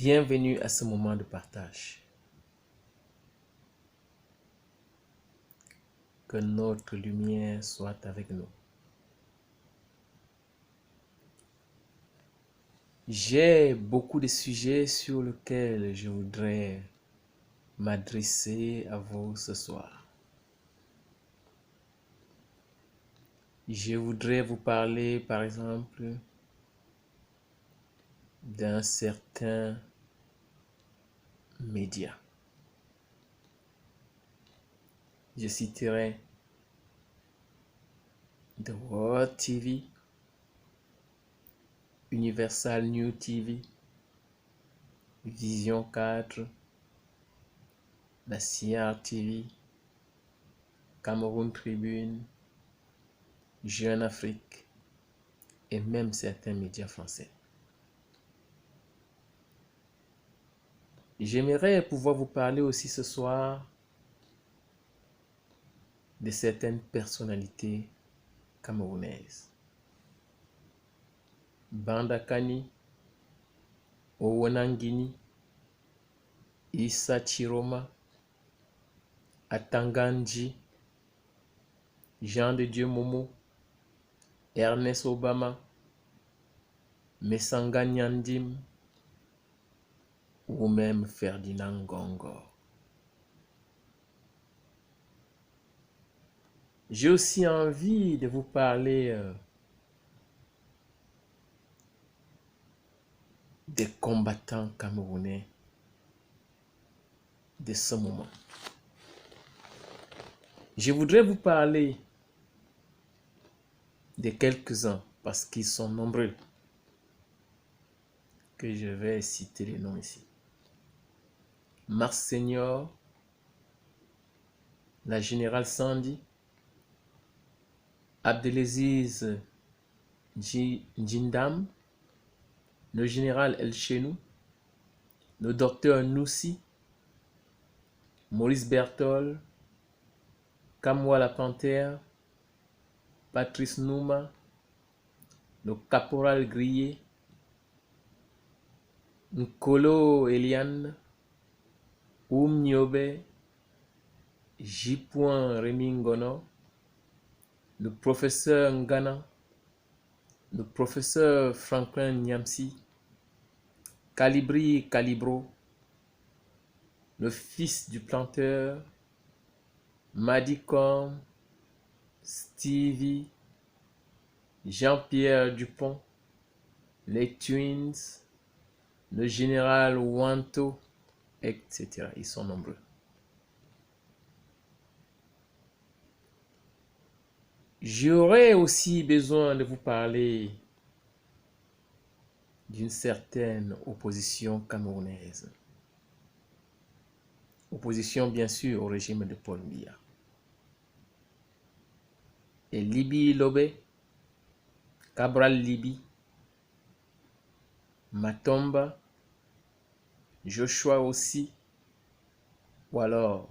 Bienvenue à ce moment de partage. Que notre lumière soit avec nous. J'ai beaucoup de sujets sur lesquels je voudrais m'adresser à vous ce soir. Je voudrais vous parler, par exemple, d'un certain média. Je citerai The World TV, Universal New TV, Vision 4, la CR TV, Cameroun Tribune, Jeune Afrique et même certains médias français. J'aimerais pouvoir vous parler aussi ce soir de certaines personnalités camerounaises. Bandakani, Owonangini, Issa Chiroma, Atanganji, Jean de Dieu Momo, Ernest Obama, Messanga Nyandim ou même Ferdinand Ngongor. J'ai aussi envie de vous parler des combattants camerounais de ce moment. Je voudrais vous parler de quelques-uns parce qu'ils sont nombreux que je vais citer les noms ici. Mars Senior, la générale Sandy, Abdelaziz Djindam, le général El Chenou, le docteur Noussi, Maurice Bertol, Kamwa la Panthère, Patrice Nouma, le caporal Grillé, Nkolo Eliane, Oum Niobe, J. Rémi Ngono, le professeur Ngana, le professeur Franklin Nyamsi, Calibri Calibro, le fils du planteur, Madicom, Stevie, Jean-Pierre Dupont, les Twins, le général Wanto, etc. Ils sont nombreux. J'aurais aussi besoin de vous parler d'une certaine opposition camerounaise. Opposition bien sûr au régime de Paul Biya. Et Libi Lobé, Cabral Libi, Matomba, Joshua aussi, ou alors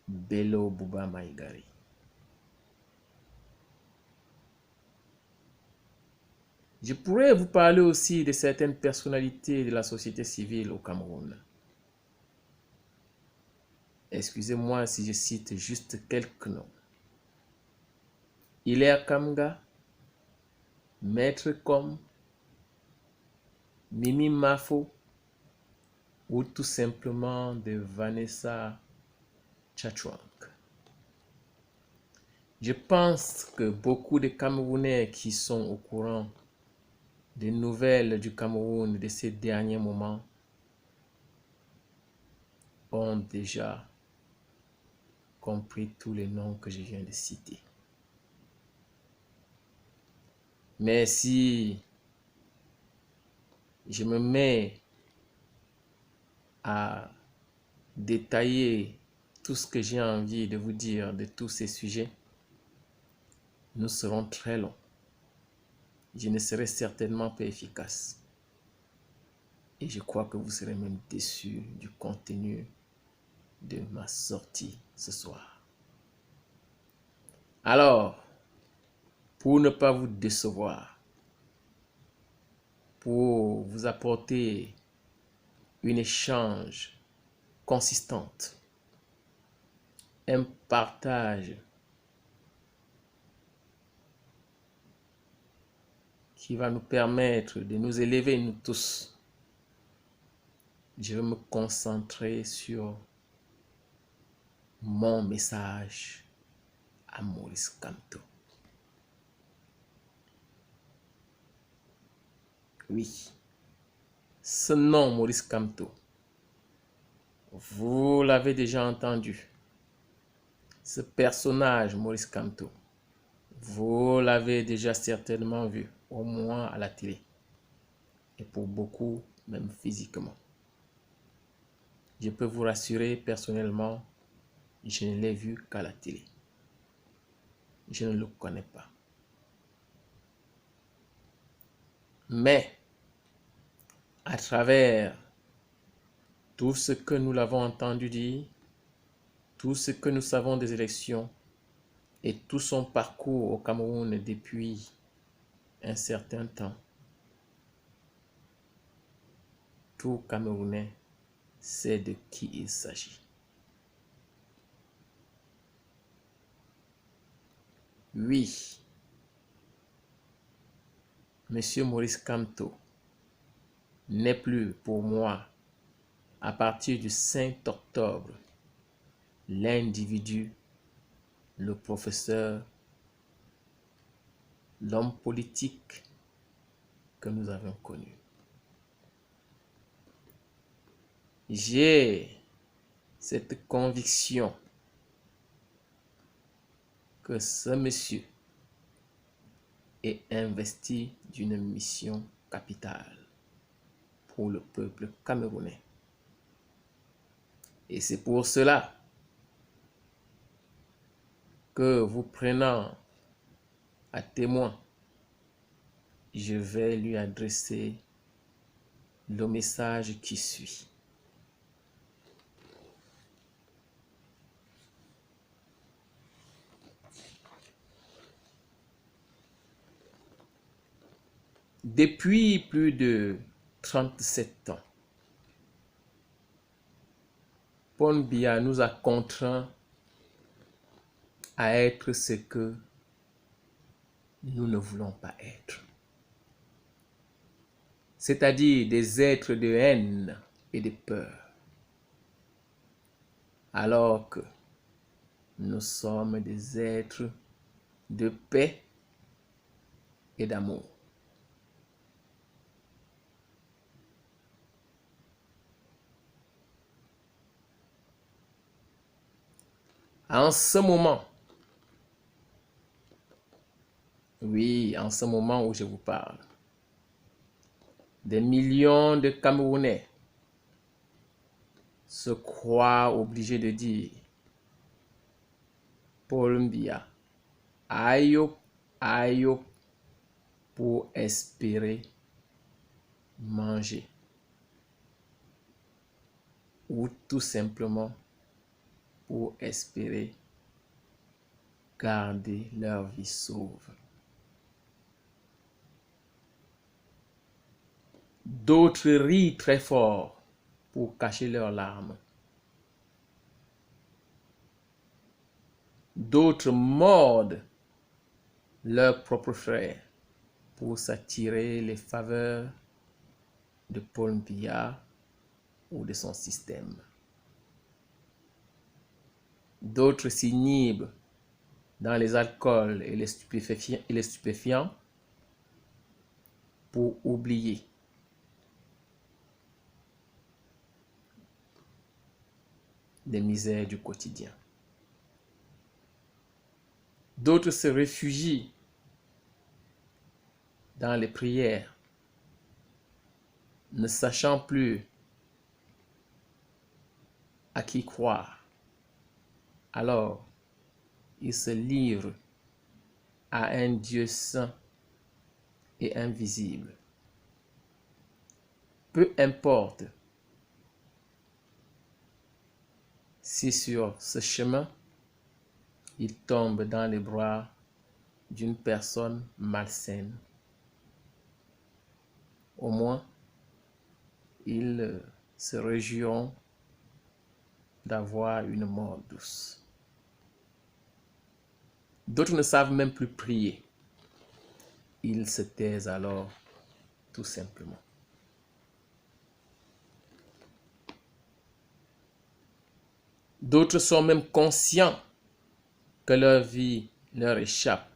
Bello Bouba Maïgari. Je pourrais vous parler aussi de certaines personnalités de la société civile au Cameroun. Excusez-moi si je cite juste quelques noms. Hilaire Kamga, Maître Com, Mimi Mafo, ou tout simplement de Vanessa Tchatchouang. Je pense que beaucoup de Camerounais qui sont au courant des nouvelles du Cameroun de ces derniers moments ont déjà compris tous les noms que je viens de citer. Mais si je me mets à détailler tout ce que j'ai envie de vous dire de tous ces sujets, nous serons très longs. Je ne serai certainement pas efficace. Et je crois que vous serez même déçus du contenu de ma sortie ce soir. Alors, pour ne pas vous décevoir, pour vous apporter un échange consistant, un partage qui va nous permettre de nous élever, nous tous. Je vais me concentrer sur mon message à Maurice Kamto. Oui, ce nom Maurice Kamto, vous l'avez déjà entendu. Ce personnage Maurice Kamto, vous l'avez déjà certainement vu, au moins à la télé. Et pour beaucoup, même physiquement. Je peux vous rassurer, personnellement, je ne l'ai vu qu'à la télé. Je ne le connais pas. Mais, à travers tout ce que nous l'avons entendu dire, tout ce que nous savons des élections et tout son parcours au Cameroun depuis un certain temps, tout Camerounais sait de qui il s'agit. Oui, Monsieur Maurice Kamto n'est plus pour moi, à partir du 5 octobre, l'individu, le professeur, l'homme politique que nous avons connu. J'ai cette conviction que ce monsieur est investi d'une mission capitale pour le peuple camerounais. Et c'est pour cela que vous prenant à témoin, je vais lui adresser le message qui suit. Depuis plus de 37 ans, Paul Biya nous a contraints à être ce que nous ne voulons pas être. C'est-à-dire des êtres de haine et de peur. Alors que nous sommes des êtres de paix et d'amour. En ce moment, oui, en ce moment où je vous parle, des millions de Camerounais se croient obligés de dire Paul Biya, ayo, ayo, pour espérer manger. Ou tout simplement pour espérer garder leur vie sauve. D'autres rient très fort pour cacher leurs larmes. D'autres mordent leurs propres frères pour s'attirer les faveurs de Paul Biya ou de son système. D'autres s'inhibent dans les alcools et les stupéfiants pour oublier. Des misères du quotidien. D'autres se réfugient dans les prières, ne sachant plus à qui croire. Alors, ils se livrent à un Dieu saint et invisible. Peu importe si sur ce chemin, ils tombent dans les bras d'une personne malsaine. Au moins, ils se réjouiront d'avoir une mort douce. D'autres ne savent même plus prier. Ils se taisent alors tout simplement. D'autres sont même conscients que leur vie leur échappe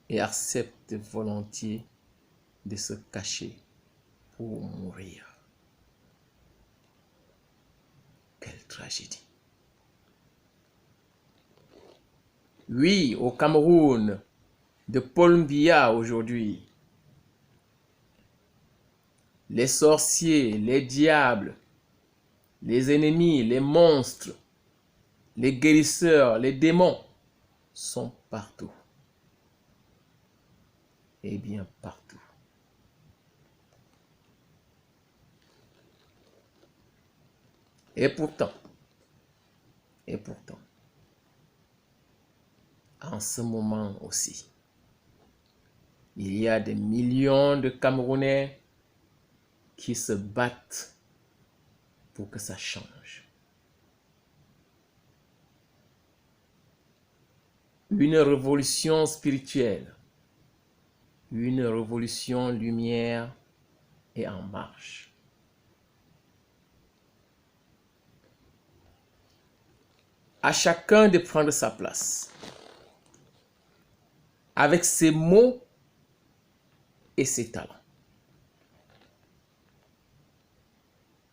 et acceptent volontiers de se cacher pour mourir. Quelle tragédie! Oui, au Cameroun, de Paul Biya aujourd'hui, les sorciers, les diables, les ennemis, les monstres, les guérisseurs, les démons sont partout. Et bien partout. Et pourtant, en ce moment aussi, il y a des millions de Camerounais qui se battent pour que ça change. Une révolution spirituelle, une révolution lumière est en marche. À chacun de prendre sa place, avec ses mots et ses talents.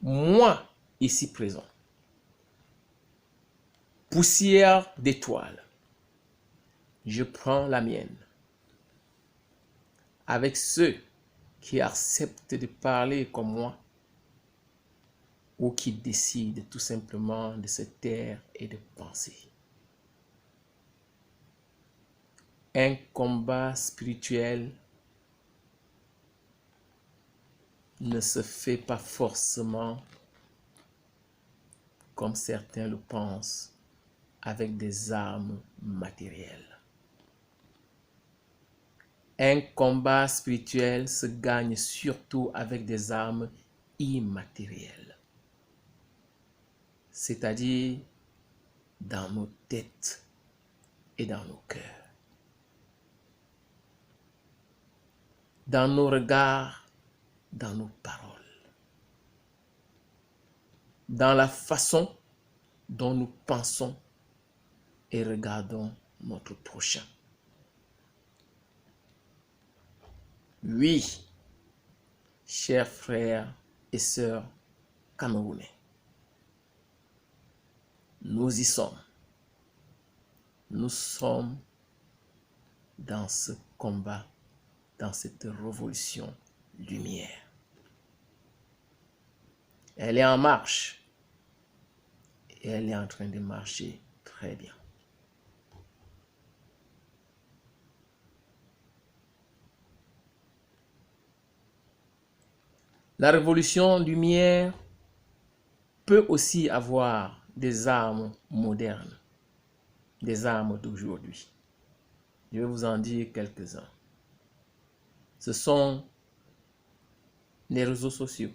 Moi, ici présent, poussière d'étoiles, je prends la mienne. Avec ceux qui acceptent de parler comme moi ou qui décident tout simplement de se taire et de penser. Un combat spirituel ne se fait pas forcément, comme certains le pensent, avec des armes matérielles. Un combat spirituel se gagne surtout avec des armes immatérielles, c'est-à-dire dans nos têtes et dans nos cœurs, dans nos regards, dans nos paroles, dans la façon dont nous pensons et regardons notre prochain. Oui, chers frères et sœurs camerounais, nous y sommes. Nous sommes dans ce combat, dans cette révolution lumière. Elle est en marche et elle est en train de marcher très bien. La révolution lumière peut aussi avoir des armes modernes, des armes d'aujourd'hui. Je vais vous en dire quelques-uns. Ce sont les réseaux sociaux,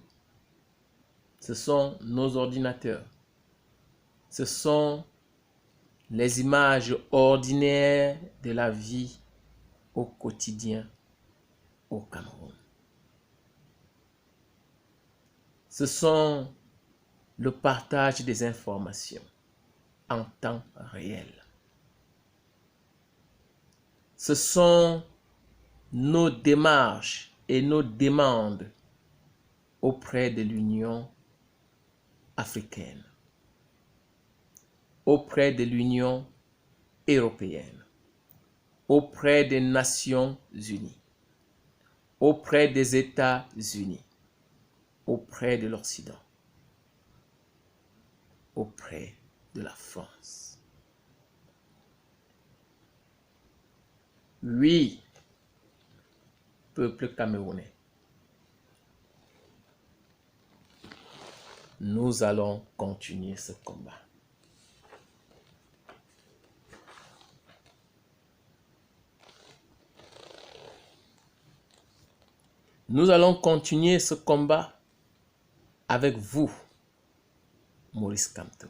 ce sont nos ordinateurs, ce sont les images ordinaires de la vie au quotidien au Cameroun. Ce sont le partage des informations en temps réel. Ce sont nos démarches et nos demandes auprès de l'Union africaine, auprès de l'Union européenne, auprès des Nations unies, auprès des États-Unis, auprès de l'Occident, auprès de la France. Oui, peuple camerounais, nous allons continuer ce combat. Nous allons continuer ce combat avec vous, Maurice Kamto.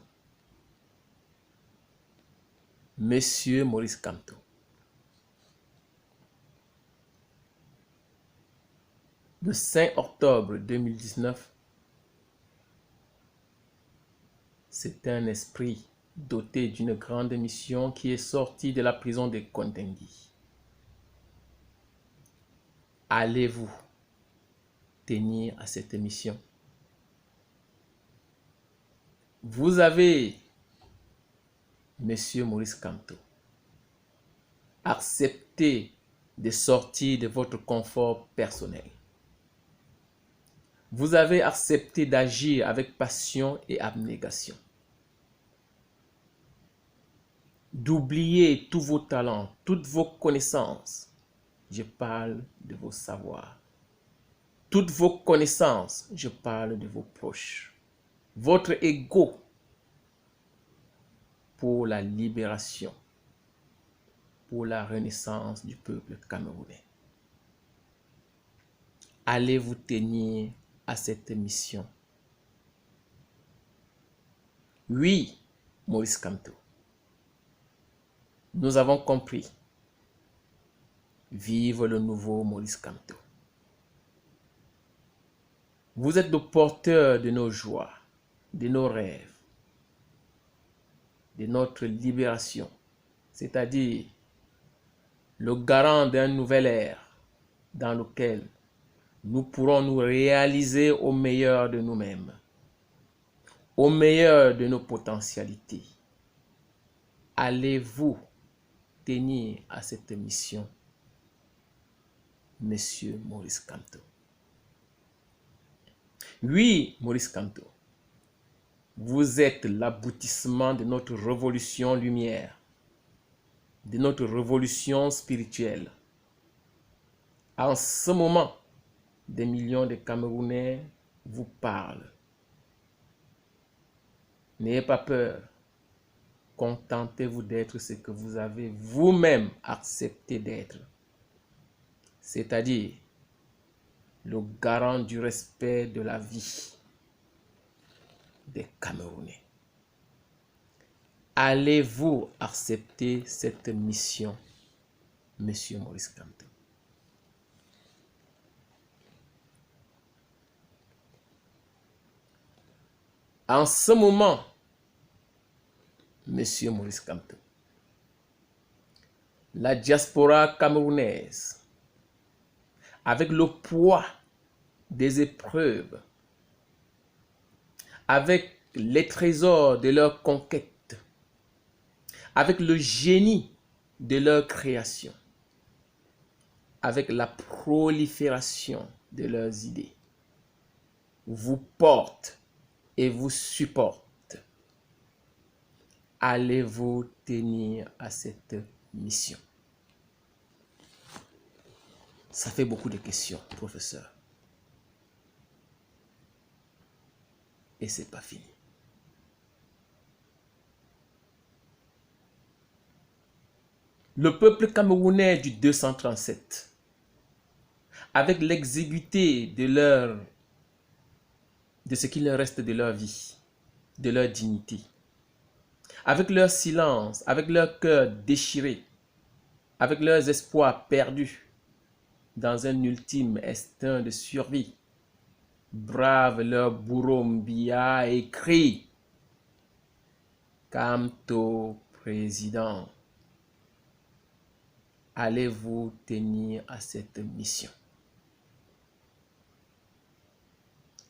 Monsieur Maurice Kamto. Le 5 octobre 2019, c'est un esprit doté d'une grande mission qui est sorti de la prison de Kondengi. Allez-vous tenir à cette mission? Vous avez, Monsieur Maurice Kamto, accepté de sortir de votre confort personnel. Vous avez accepté d'agir avec passion et abnégation. D'oublier tous vos talents, toutes vos connaissances. Je parle de vos savoirs. Toutes vos connaissances, je parle de vos proches. Votre ego pour la libération, pour la renaissance du peuple camerounais. Allez vous tenir à cette mission. Oui, Maurice Kamto, nous avons compris. Vive le nouveau Maurice Kamto. Vous êtes le porteur de nos joies, de nos rêves, de notre libération, c'est-à-dire le garant d'un nouvel ère dans lequel nous pourrons nous réaliser au meilleur de nous-mêmes, au meilleur de nos potentialités. Allez-vous tenir à cette mission, Monsieur Maurice Kamto? Oui, Maurice Kamto, vous êtes l'aboutissement de notre révolution lumière, de notre révolution spirituelle. En ce moment, des millions de Camerounais vous parlent. N'ayez pas peur. Contentez-vous d'être ce que vous avez vous-même accepté d'être. C'est-à-dire le garant du respect de la vie des Camerounais. Allez-vous accepter cette mission, Monsieur Maurice Kamto? En ce moment, Monsieur Maurice Kamto, la diaspora camerounaise, avec le poids des épreuves, avec les trésors de leur conquête, avec le génie de leur création, avec la prolifération de leurs idées, vous porte et vous supporte. Allez-vous tenir à cette mission? Ça fait beaucoup de questions, professeur. Et c'est pas fini. Le peuple camerounais du 237, avec l'exiguïté de ce qu'il leur reste de leur vie, de leur dignité, avec leur silence, avec leur cœur déchiré, avec leurs espoirs perdus dans un ultime instinct de survie, brave leur bourreau Mbia et crie: Kamto président, allez-vous tenir à cette mission?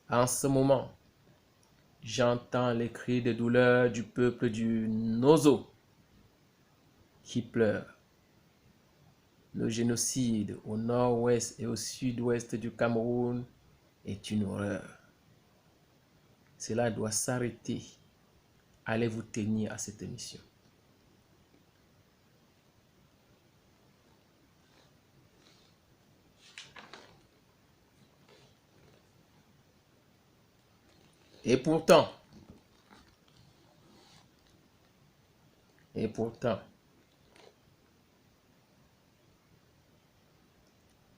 En ce moment, j'entends les cris de douleur du peuple du Nozo qui pleure. Le génocide au nord-ouest et au sud-ouest du Cameroun est une horreur. Cela doit s'arrêter. Allez-vous tenir à cette mission? Et pourtant,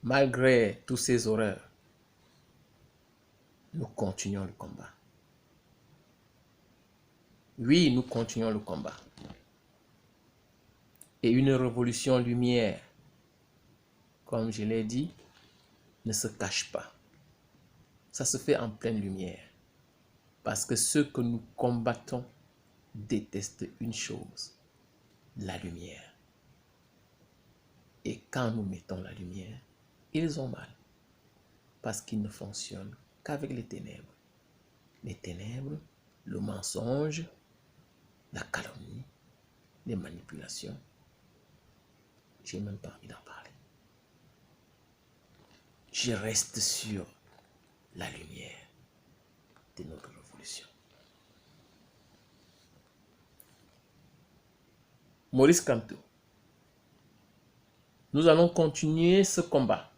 malgré toutes ces horreurs, nous continuons le combat. Oui, nous continuons le combat. Et une révolution lumière, comme je l'ai dit, ne se cache pas. Ça se fait en pleine lumière. Parce que ceux que nous combattons détestent une chose, la lumière. Et quand nous mettons la lumière, ils ont mal. Parce qu'ils ne fonctionnent qu'avec les ténèbres. Les ténèbres, le mensonge, la calomnie, les manipulations. Je n'ai même pas envie d'en parler. Je reste sur la lumière de notre révolution. Maurice Kamto, nous allons continuer ce combat.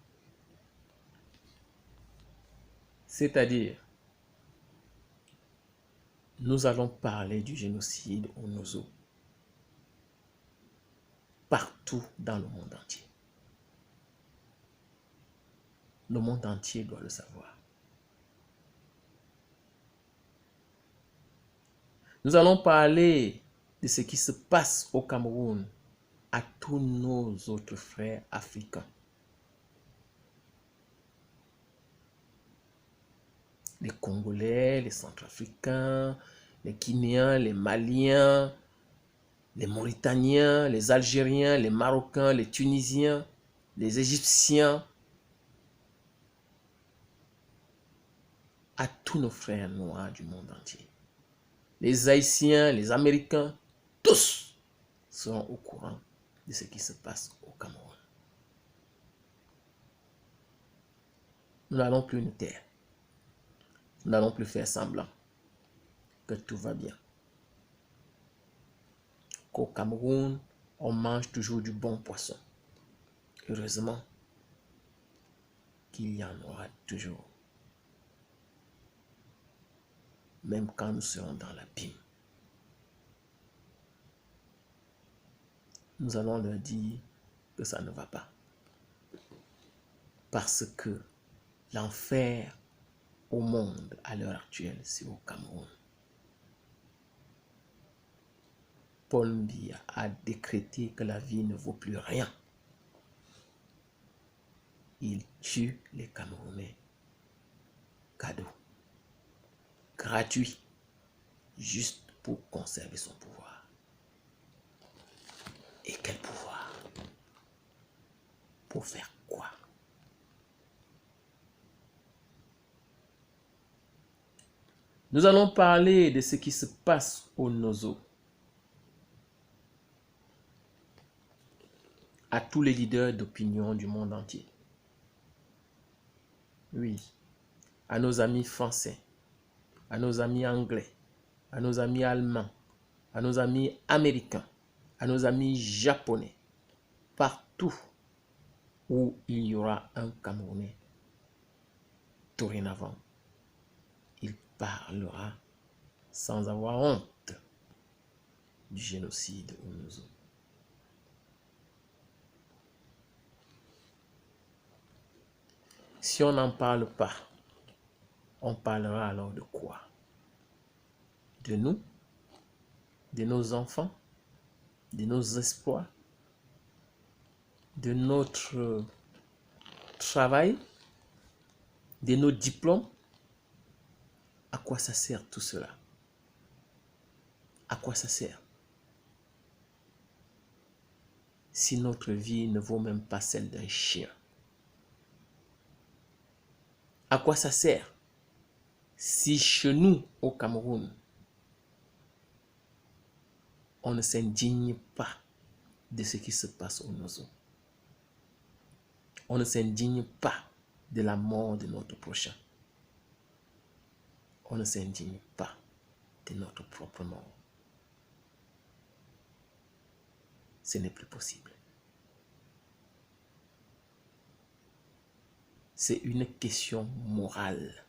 C'est-à-dire, nous allons parler du génocide au Nozo partout dans le monde entier. Le monde entier doit le savoir. Nous allons parler de ce qui se passe au Cameroun à tous nos autres frères africains. Les Congolais, les Centrafricains, les Guinéens, les Maliens, les Mauritaniens, les Algériens, les Marocains, les Tunisiens, les Égyptiens, à tous nos frères noirs du monde entier. Les Haïtiens, les Américains, tous seront au courant de ce qui se passe au Cameroun. Nous n'allons plus nous taire. Nous n'allons plus faire semblant que tout va bien. Qu'au Cameroun, on mange toujours du bon poisson. Heureusement qu'il y en aura toujours. Même quand nous serons dans l'abîme. Nous allons leur dire que ça ne va pas. Parce que l'enfer au monde à l'heure actuelle, c'est au Cameroun. Paul Biya a décrété que la vie ne vaut plus rien. Il tue les Camerounais. Cadeau. Gratuit. Juste pour conserver son pouvoir. Et quel pouvoir? Pour faire quoi? Nous allons parler de ce qui se passe au Nozo. À tous les leaders d'opinion du monde entier. Oui, à nos amis français, à nos amis anglais, à nos amis allemands, à nos amis américains, à nos amis japonais, partout où il y aura un Camerounais, dorénavant, il parlera sans avoir honte du génocide au Nozo. Si on n'en parle pas, on parlera alors de quoi? De nous, de nos enfants, de nos espoirs, de notre travail, de nos diplômes. À quoi ça sert tout cela? À quoi ça sert? Si notre vie ne vaut même pas celle d'un chien. À quoi ça sert? Si chez nous, au Cameroun, on ne s'indigne pas de ce qui se passe au Nozo. On ne s'indigne pas de la mort de notre prochain. On ne s'indigne pas de notre propre mort. Ce n'est plus possible. C'est une question morale.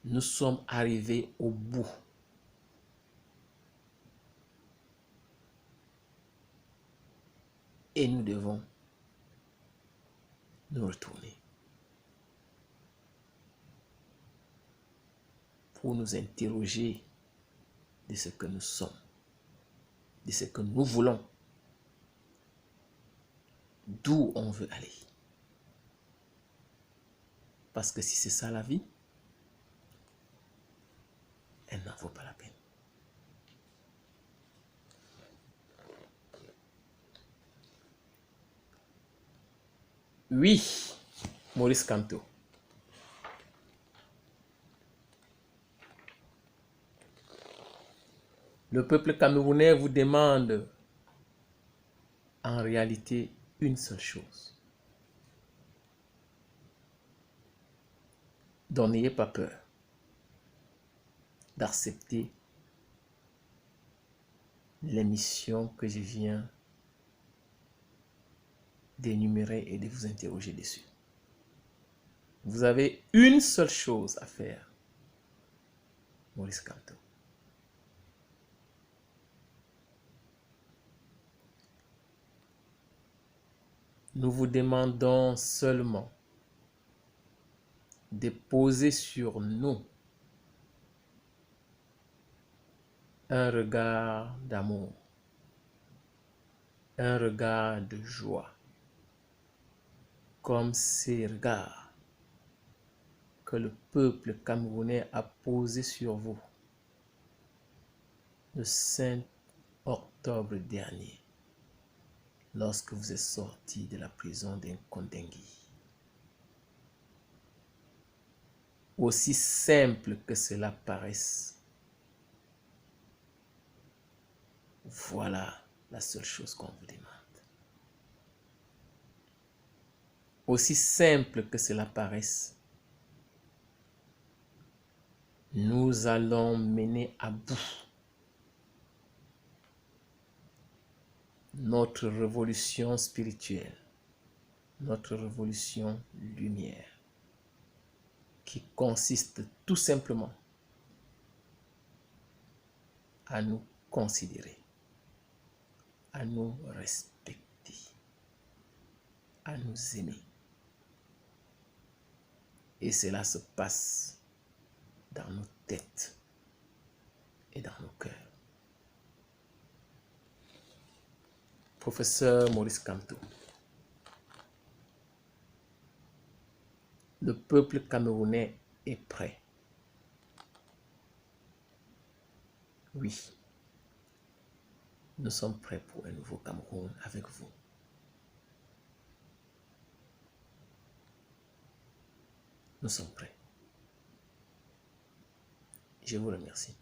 Nous sommes arrivés au bout. Et nous devons nous retourner pour nous interroger de ce que nous sommes, de ce que nous voulons, d'où on veut aller. Parce que si c'est ça la vie, elle n'en vaut pas la peine. Oui, Maurice Kamto. Le peuple camerounais vous demande en réalité une seule chose. Donc n'ayez pas peur d'accepter les missions que je viens d'énumérer et de vous interroger dessus. Vous avez une seule chose à faire, Maurice Kamto. Nous vous demandons seulement de poser sur nous un regard d'amour, un regard de joie, comme ces regards que le peuple camerounais a posé sur vous le 5 octobre dernier, lorsque vous êtes sorti de la prison d'Nkondengui. Aussi simple que cela paraisse, voilà la seule chose qu'on vous demande. Aussi simple que cela paraisse, nous allons mener à bout notre révolution spirituelle, notre révolution lumière, qui consiste tout simplement à nous considérer, à nous respecter, à nous aimer. Et cela se passe dans nos têtes et dans nos cœurs. Professeur Maurice Kamto, le peuple camerounais est prêt. Oui, nous sommes prêts pour un nouveau Cameroun avec vous. Nous sommes prêts. Je vous remercie.